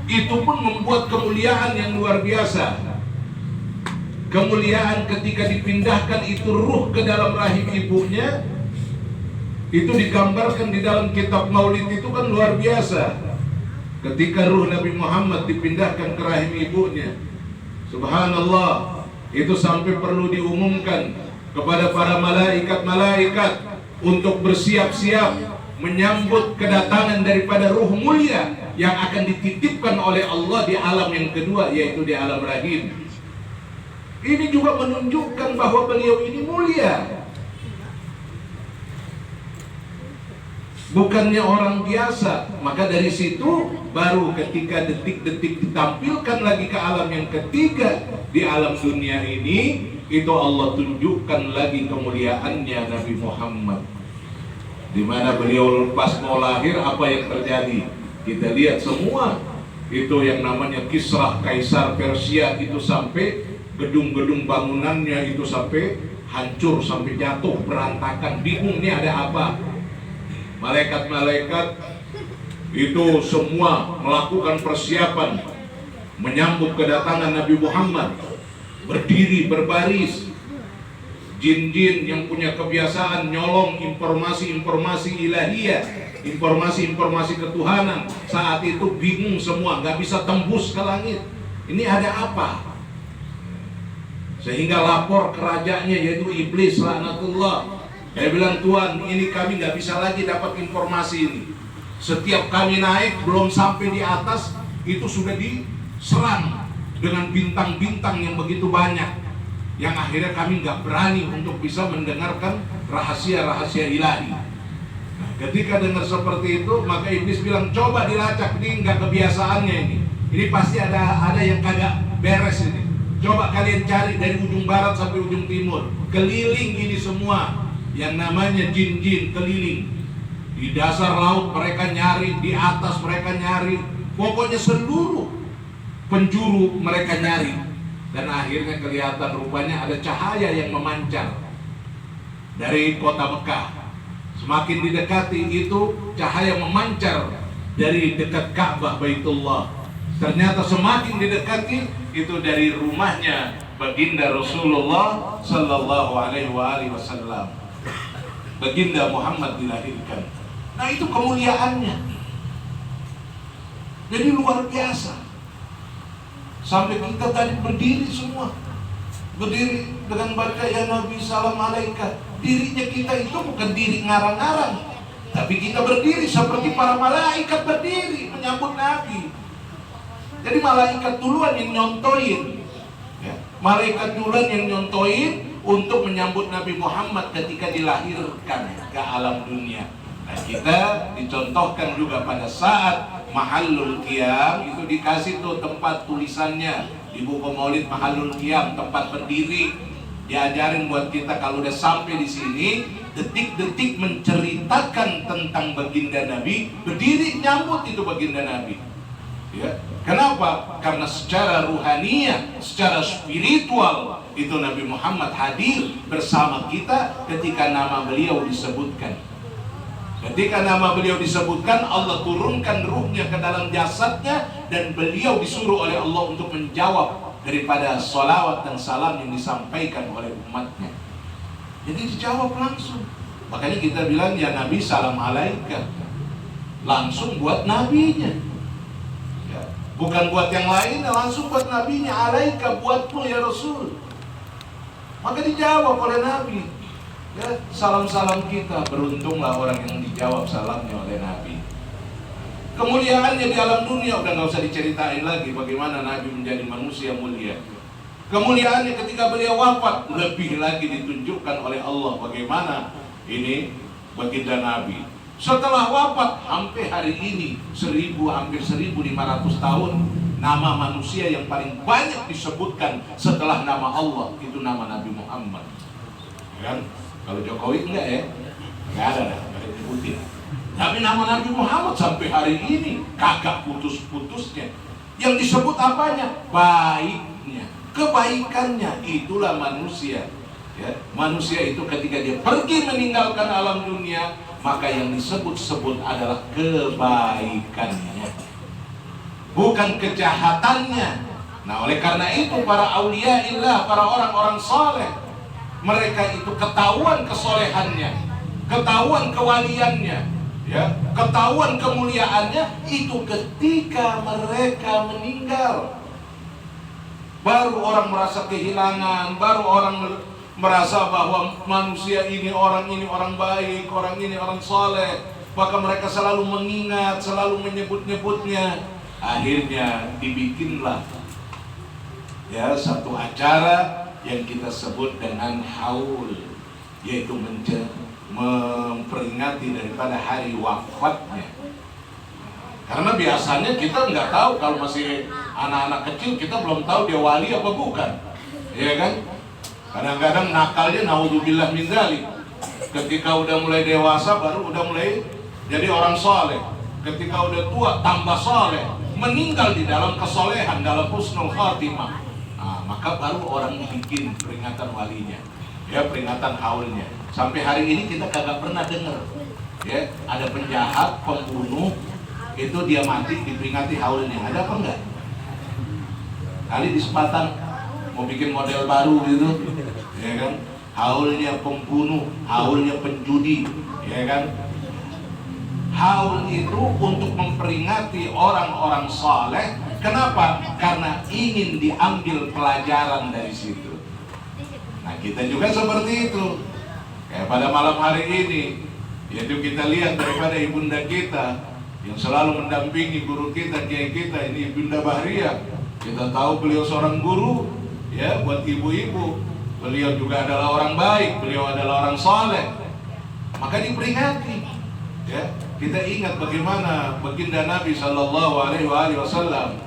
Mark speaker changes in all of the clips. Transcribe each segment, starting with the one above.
Speaker 1: itu pun membuat kemuliaan yang luar biasa. Kemuliaan ketika dipindahkan itu ruh ke dalam rahim ibunya, itu digambarkan di dalam kitab Maulid itu kan luar biasa. Ketika ruh Nabi Muhammad dipindahkan ke rahim ibunya, subhanallah, itu sampai perlu diumumkan kepada para malaikat-malaikat untuk bersiap-siap menyambut kedatangan daripada ruh mulia yang akan dititipkan oleh Allah di alam yang kedua, yaitu di alam rahim. Ini juga menunjukkan bahwa beliau ini mulia, bukannya orang biasa. Maka dari situ baru ketika detik-detik ditampilkan lagi ke alam yang ketiga di alam dunia ini, itu Allah tunjukkan lagi kemuliaannya Nabi Muhammad. Di mana beliau pas mau lahir, apa yang terjadi? Kita lihat semua itu yang namanya Kisra Kaisar Persia itu sampai gedung-gedung bangunannya itu sampai hancur, sampai jatuh berantakan. Bingung ini ada apa? Malaikat-malaikat itu semua melakukan persiapan menyambut kedatangan Nabi Muhammad, berdiri berbaris. Jin-jin yang punya kebiasaan nyolong informasi-informasi ilahiyah, informasi-informasi ketuhanan, saat itu bingung semua, nggak bisa tembus ke langit. Ini ada apa? Sehingga lapor ke rajanya, yaitu iblis laknatullah. Dia bilang, Tuhan, ini kami nggak bisa lagi dapat informasi ini. Setiap kami naik belum sampai di atas, itu sudah diserang dengan bintang-bintang yang begitu banyak, yang akhirnya kami nggak berani untuk bisa mendengarkan rahasia-rahasia ilahi. Nah, ketika dengar seperti itu, maka iblis bilang, coba dilacak, ini nggak kebiasaannya ini. Ini pasti ada yang kagak beres ini. Coba kalian cari dari ujung barat sampai ujung timur, keliling ini semua. Yang namanya jin-jin keliling. Di dasar laut mereka nyari, di atas mereka nyari, pokoknya seluruh penjuru mereka nyari. Dan akhirnya kelihatan rupanya ada cahaya yang memancar dari kota Mekah. Semakin didekati itu cahaya memancar dari dekat Ka'bah Baitullah. Ternyata semakin didekati itu dari rumahnya baginda Rasulullah Sallallahu Alaihi Wasallam. Baginda Muhammad dilahirkan. Nah, itu kemuliaannya. Jadi luar biasa. Sampai kita tadi berdiri semua, berdiri dengan baca ya Nabi salam alaika. Dirinya kita itu bukan diri ngarang-ngarang, tapi kita berdiri seperti para malaikat berdiri menyambut Nabi. Jadi malaikat duluan yang nyontoin, ya. Malaikat duluan yang nyontoin untuk menyambut Nabi Muhammad ketika dilahirkan ke alam dunia. Nah, kita dicontohkan juga pada saat Mahallul Qiyam, itu dikasih tuh tempat tulisannya di buku Maulid, Mahallul Qiyam, tempat berdiri. Diajarin buat kita kalau udah sampai di sini, detik-detik menceritakan tentang baginda Nabi, berdiri nyambut itu baginda Nabi. Ya. Kenapa? Karena secara ruhaniyah, secara spiritual itu Nabi Muhammad hadir bersama kita ketika nama beliau disebutkan. Ketika nama beliau disebutkan, Allah turunkan ruhnya ke dalam jasadnya, dan beliau disuruh oleh Allah untuk menjawab daripada salawat dan salam yang disampaikan oleh umatnya. Jadi dijawab langsung. Makanya kita bilang ya Nabi salam alaika, langsung buat nabinya. Bukan buat yang lain, langsung buat nabinya. Alaika, buatmu ya Rasul. Maka dijawab oleh Nabi. Ya, salam-salam kita. Beruntunglah orang yang dijawab salamnya oleh Nabi. Kemuliaannya di alam dunia udah gak usah diceritain lagi bagaimana Nabi menjadi manusia mulia. Kemuliaannya ketika beliau wafat lebih lagi ditunjukkan oleh Allah bagaimana ini baginda Nabi. Setelah wafat sampai hari ini hampir 1500 tahun, nama manusia yang paling banyak disebutkan setelah nama Allah itu nama Nabi Muhammad. Kan? Kalau Jokowi enggak ya? Enggak ada, enggak disebutin. Tapi nama Nabi Muhammad sampai hari ini kagak putus-putusnya. Yang disebut apanya? Baiknya, kebaikannya. Itulah manusia. Ya, manusia itu ketika dia pergi meninggalkan alam dunia, maka yang disebut-sebut adalah kebaikannya. bukan kejahatannya. Nah, oleh karena itu para auliyaillah, para orang-orang saleh, mereka itu ketahuan kesolehannya, ketahuan kewaliannya, ya, ketahuan kemuliaannya itu ketika mereka meninggal. Baru orang merasa kehilangan, baru orang merasa bahwa manusia ini orang baik, orang ini orang saleh. Maka mereka selalu mengingat, selalu menyebut-nyebutnya. Akhirnya dibikinlah ya satu acara yang kita sebut dengan haul, yaitu memperingati daripada hari wafatnya. Karena biasanya kita nggak tahu, kalau masih anak-anak kecil kita belum tahu dia wali apa bukan, ya kan? Kadang-kadang nakalnya naudzubillah min dzalik. Ketika udah mulai dewasa baru udah mulai jadi orang soleh. Ketika udah tua tambah soleh, meninggal di dalam kesolehan, dalam husnul khatimah. Nah, maka baru orang bikin peringatan walinya, ya, peringatan haulnya. Sampai hari ini kita kagak pernah dengar, ya, ada penjahat, pembunuh itu dia mati diperingati haulnya. Ada apa enggak? Kali di Sepatan mau bikin model baru gitu, ya kan? Haulnya pembunuh, haulnya penjudi, ya kan? Haul itu untuk memperingati orang-orang saleh. Kenapa? Karena ingin diambil pelajaran dari situ. Nah, kita juga seperti itu. Kayak pada malam hari ini, yaitu kita lihat daripada ibunda kita yang selalu mendampingi guru kita, kiai kita, ini Ibunda Bahriah. Kita tahu beliau seorang guru, ya, buat ibu-ibu. Beliau juga adalah orang baik, beliau adalah orang saleh. Maka diperingati, ya. Kita ingat bagaimana baginda Nabi Sallallahu Alaihi Wasallam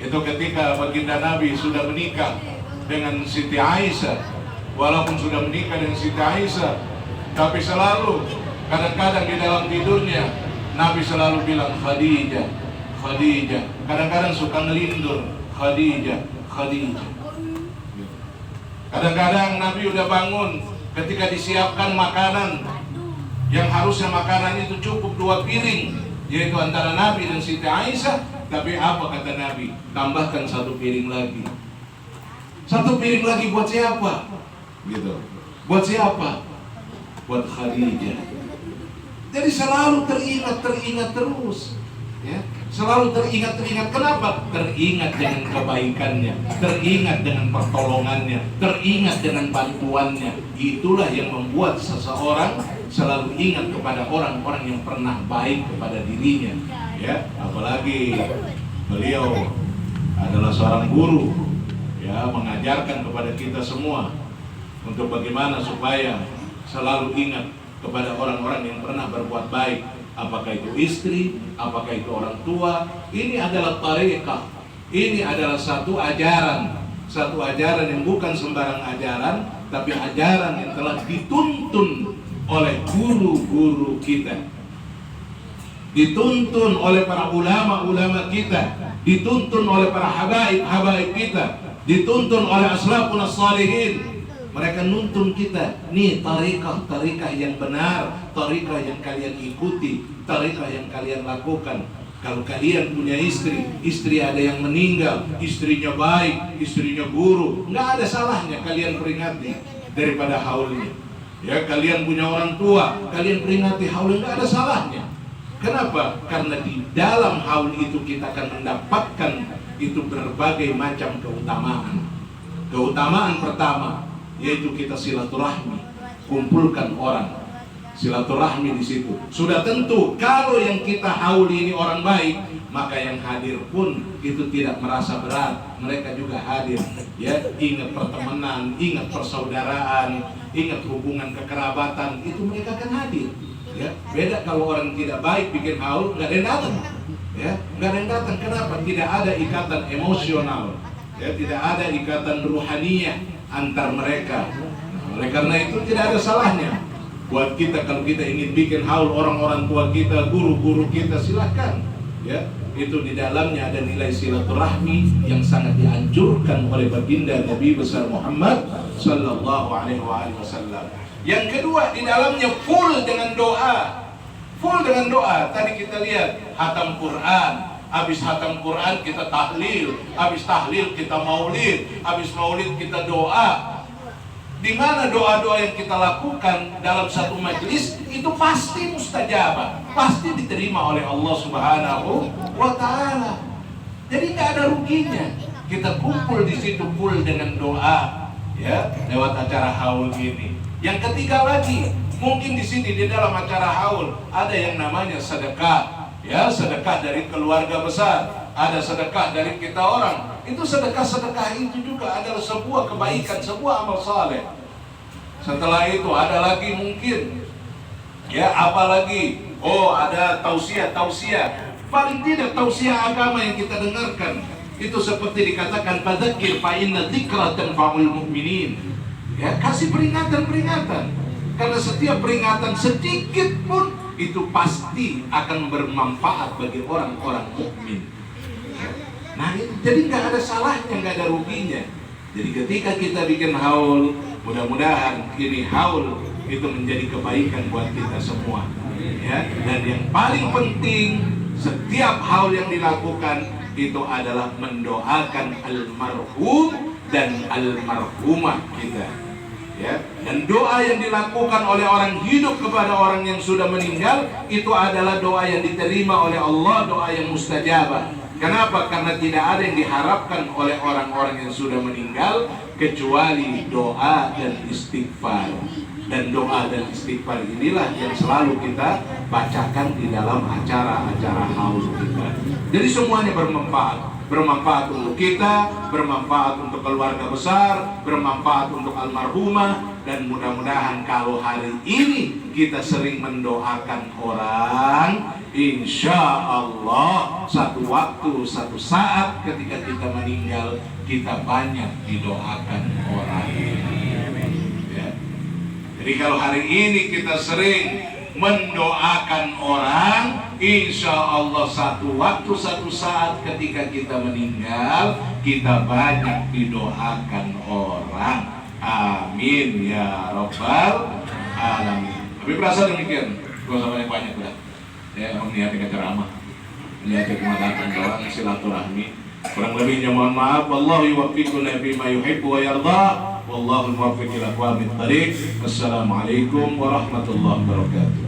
Speaker 1: itu ketika baginda Nabi sudah menikah dengan Siti Aisyah. Walaupun sudah menikah dengan Siti Aisyah, tapi selalu kadang-kadang di dalam tidurnya Nabi selalu bilang Khadijah, Khadijah. Kadang-kadang suka ngelindur Khadijah, Khadijah. Kadang-kadang Nabi udah bangun ketika disiapkan makanan yang harusnya makanan itu cukup 2 piring, yaitu antara Nabi dan Siti Aisyah. Tapi apa kata Nabi? Tambahkan 1 piring lagi. 1 piring lagi buat siapa? Gitu. Buat siapa? Buat Khadijah. Jadi selalu teringat terus, ya. Selalu teringat. Kenapa? Teringat dengan kebaikannya, teringat dengan pertolongannya, teringat dengan bantuannya. Itulah yang membuat seseorang selalu ingat kepada orang-orang yang pernah baik kepada dirinya, ya. Apalagi beliau adalah seorang guru, ya, mengajarkan kepada kita semua untuk bagaimana supaya selalu ingat kepada orang-orang yang pernah berbuat baik. Apakah itu istri, apakah itu orang tua. Ini adalah tariqah. Ini adalah satu ajaran yang bukan sembarang ajaran, tapi ajaran yang telah dituntun oleh guru-guru kita, dituntun oleh para ulama-ulama kita, dituntun oleh para habaib kita, dituntun oleh aslafun as-salihin. Mereka nuntun kita, nih tariqah yang benar, tariqah yang kalian ikuti, tariqah yang kalian lakukan. Kalau kalian punya istri ada yang meninggal, istrinya baik, istrinya guru, nggak ada salahnya kalian peringati daripada haulnya. Ya, kalian punya orang tua, kalian peringati haulnya, nggak ada salahnya. Kenapa? Karena di dalam haul itu kita akan mendapatkan itu berbagai macam keutamaan. Keutamaan pertama yaitu kita silaturahmi, kumpulkan orang, silaturahmi di situ. Sudah tentu kalau yang kita haul ini orang baik, maka yang hadir pun itu tidak merasa berat. Mereka juga hadir, ya, ingat pertemanan, ingat persaudaraan, ingat hubungan kekerabatan, itu mereka akan hadir. Ya, beda kalau orang tidak baik bikin haul, nggak ada yang datang, ya, nggak ada yang datang. Kenapa? Tidak ada ikatan emosional, ya, tidak ada ikatan ruhaniyah antar mereka. Nah, oleh karena itu tidak ada salahnya buat kita kalau kita ingin bikin haul orang-orang tua kita, guru-guru kita, silakan, ya. Itu di dalamnya ada nilai silaturahmi yang sangat dianjurkan oleh baginda Nabi besar Muhammad sallallahu alaihi wasallam. Yang kedua, di dalamnya full dengan doa. Full dengan doa. Tadi kita lihat hatam Quran, habis hatam Quran kita tahlil, habis tahlil kita maulid, habis maulid kita doa. Di mana doa-doa yang kita lakukan dalam satu majelis itu pasti mustajabah, pasti diterima oleh Allah Subhanahu wa Ta'ala. Jadi nggak ada ruginya kita kumpul di situ full dengan doa, ya, lewat acara haul ini. Yang ketiga lagi, mungkin di sini di dalam acara haul ada yang namanya sedekah, ya, sedekah dari keluarga besar, ada sedekah dari kita orang. Itu sedekah itu juga adalah sebuah kebaikan, sebuah amal saleh. Setelah itu ada lagi mungkin, ya, apalagi, oh, ada tausiah. Paling tidak tausiah agama yang kita dengarkan itu seperti dikatakan fadzakir fa inna dzikra tanfa'ul mu'minin. Ya, kasih peringatan. Karena setiap peringatan sedikit pun itu pasti akan bermanfaat bagi orang-orang mukmin. Nah, jadi nggak ada salahnya, nggak ada ruginya. Jadi ketika kita bikin haul, mudah-mudahan ini haul itu menjadi kebaikan buat kita semua. Ya, dan yang paling penting setiap haul yang dilakukan itu adalah mendoakan almarhum dan almarhumah kita. Ya, dan doa yang dilakukan oleh orang hidup kepada orang yang sudah meninggal itu adalah doa yang diterima oleh Allah, doa yang mustajabah. Kenapa? Karena tidak ada yang diharapkan oleh orang-orang yang sudah meninggal kecuali doa dan istighfar. Dan doa dan istighfar inilah yang selalu kita bacakan di dalam acara-acara haul kita. Jadi semuanya bermanfaat. Bermanfaat untuk kita, bermanfaat untuk keluarga besar, bermanfaat untuk almarhumah. Dan mudah-mudahan kalau hari ini kita sering mendoakan orang, insya Allah satu waktu, satu saat ketika kita meninggal, kita banyak didoakan orang. Ya. Jadi kalau hari ini kita sering mendoakan orang, insya Allah satu waktu, satu saat ketika kita meninggal, kita banyak didoakan orang. Amin ya Rabbal Alamin. Tapi berasa demikian, gak usah banyak-banyak lah. Ya, orang niatnya ceramah, niatnya cuma datang doang, silaturahmi. Kurang lebihnya mohon maaf. Wallahu yuwaffiquna bima yuhibbu wa yarda. Wallahu muwaffiq ila aqwamit thariq. Wassalamualaikum warahmatullahi wabarakatuh.